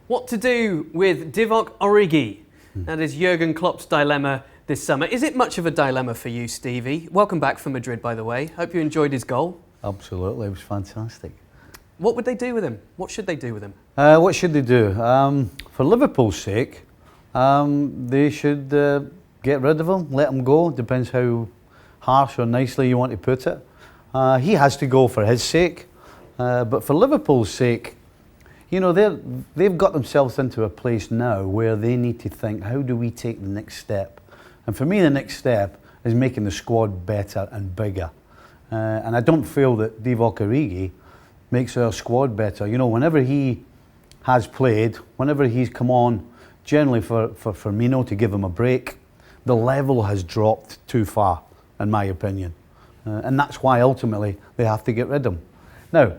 What to do with Divock Origi? That is Jurgen Klopp's dilemma this summer. Is it much of a dilemma for you, Stevie? Welcome back from Madrid, by the way. Hope you enjoyed his goal. Absolutely, it was fantastic. What would they do with him? What should they do with him? What should they do? For Liverpool's sake, they should get rid of him, let him go. Depends how harsh or nicely you want to put it. He has to go for his sake. But for Liverpool's sake, you know, they've got themselves into a place now where they need to think, how do we take the next step? And for me, the next step is making the squad better and bigger. And I don't feel that Divock Origi makes our squad better. You know, whenever he has played, whenever he's come on, generally for Firmino to give him a break, the level has dropped too far, in my opinion. And that's why ultimately they have to get rid of him. Now,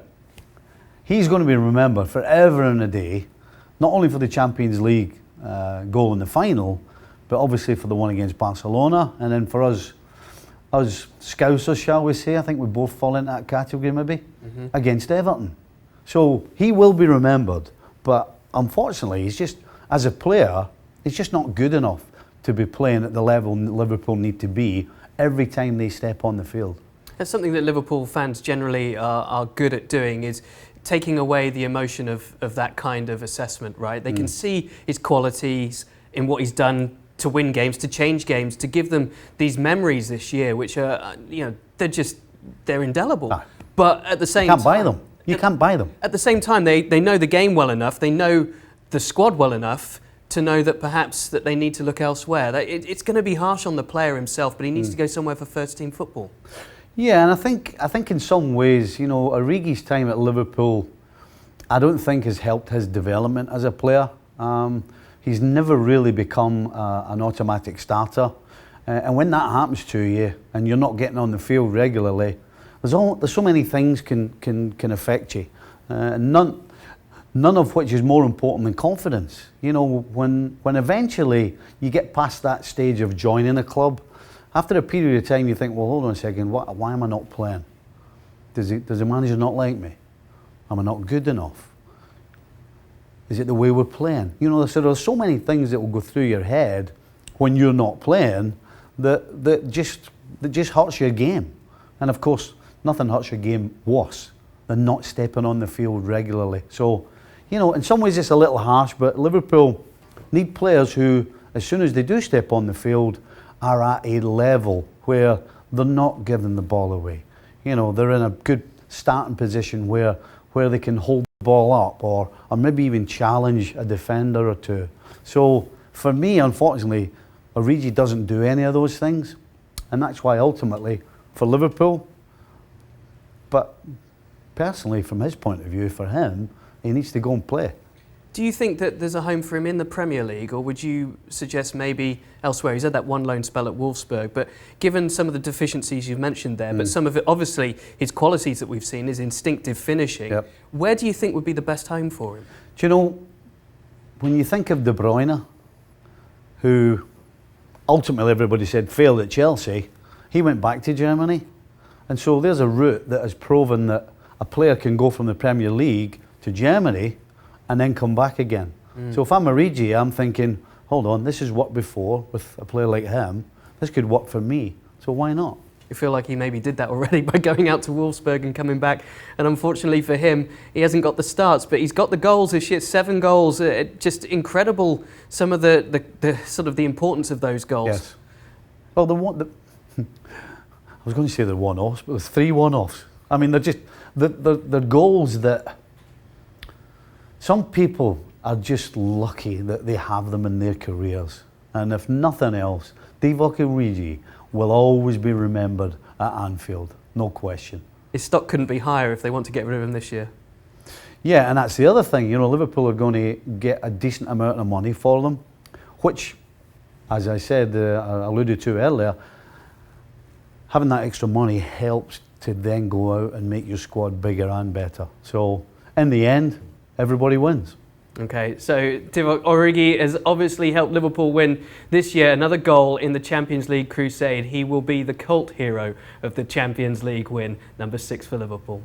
he's going to be remembered forever and a day, not only for the Champions League goal in the final, but obviously for the one against Barcelona, and then for us Scousers, shall we say, I think we both fall into that category maybe, against Everton. So he will be remembered, but unfortunately he's just, as a player, he's just not good enough to be playing at the level Liverpool need to be every time they step on the field. That's something that Liverpool fans generally are good at doing, is taking away the emotion of that kind of assessment, right? They can see his qualities in what he's done to win games, to change games, to give them these memories this year, which are, you know, they're indelible. Ah. But at the same time... You can't buy them. You can't buy them. At the same time, they know the game well enough, they know the squad well enough to know that perhaps that they need to look elsewhere. It's going to be harsh on the player himself, but he needs to go somewhere for first-team football. Yeah, and I think in some ways, you know, Origi's time at Liverpool, I don't think has helped his development as a player. He's never really become an automatic starter, and when that happens to you and you're not getting on the field regularly, there's so many things can affect you. None of which is more important than confidence. You know, when eventually you get past that stage of joining a club, after a period of time you think, well, hold on a second, why am I not playing? Does the manager not like me? Am I not good enough? Is it the way we're playing? You know, so there's so many things that will go through your head when you're not playing that just hurts your game. And of course, nothing hurts your game worse than not stepping on the field regularly. So, you know, in some ways it's a little harsh, but Liverpool need players who, as soon as they do step on the field, are at a level where they're not giving the ball away. You know, they're in a good starting position where they can hold the ball up or maybe even challenge a defender or two. So for me, unfortunately, Origi doesn't do any of those things, and that's why ultimately for Liverpool, but personally from his point of view, for him, he needs to go and play. Do you think that there's a home for him in the Premier League, or would you suggest maybe elsewhere? He's had that one loan spell at Wolfsburg, but given some of the deficiencies you've mentioned there, but some of it, obviously, his qualities that we've seen, his instinctive finishing, where do you think would be the best home for him? Do you know, when you think of De Bruyne, who ultimately everybody said failed at Chelsea, he went back to Germany. And so there's a route that has proven that a player can go from the Premier League to Germany and then come back again. So if I'm Origi, I'm thinking, hold on, this has worked before with a player like him. This could work for me, so why not? You feel like he maybe did that already by going out to Wolfsburg and coming back. And unfortunately for him, he hasn't got the starts, but he's got the goals this year, 7 goals. Just incredible, some of the sort of the importance of those goals. Yes. Well, I was going to say they're one-offs, but there's 3 one-offs. I mean, they're goals that some people are just lucky that they have them in their careers. And if nothing else, Divock Origi will always be remembered at Anfield, no question. His stock couldn't be higher if they want to get rid of him this year. Yeah, and that's the other thing. You know, Liverpool are going to get a decent amount of money for them, which, as I said, I alluded to earlier, having that extra money helps to then go out and make your squad bigger and better. So, in the end, everybody wins. Okay, so Divock Origi has obviously helped Liverpool win this year, another goal in the Champions League crusade. He will be the cult hero of the Champions League win, number 6 for Liverpool.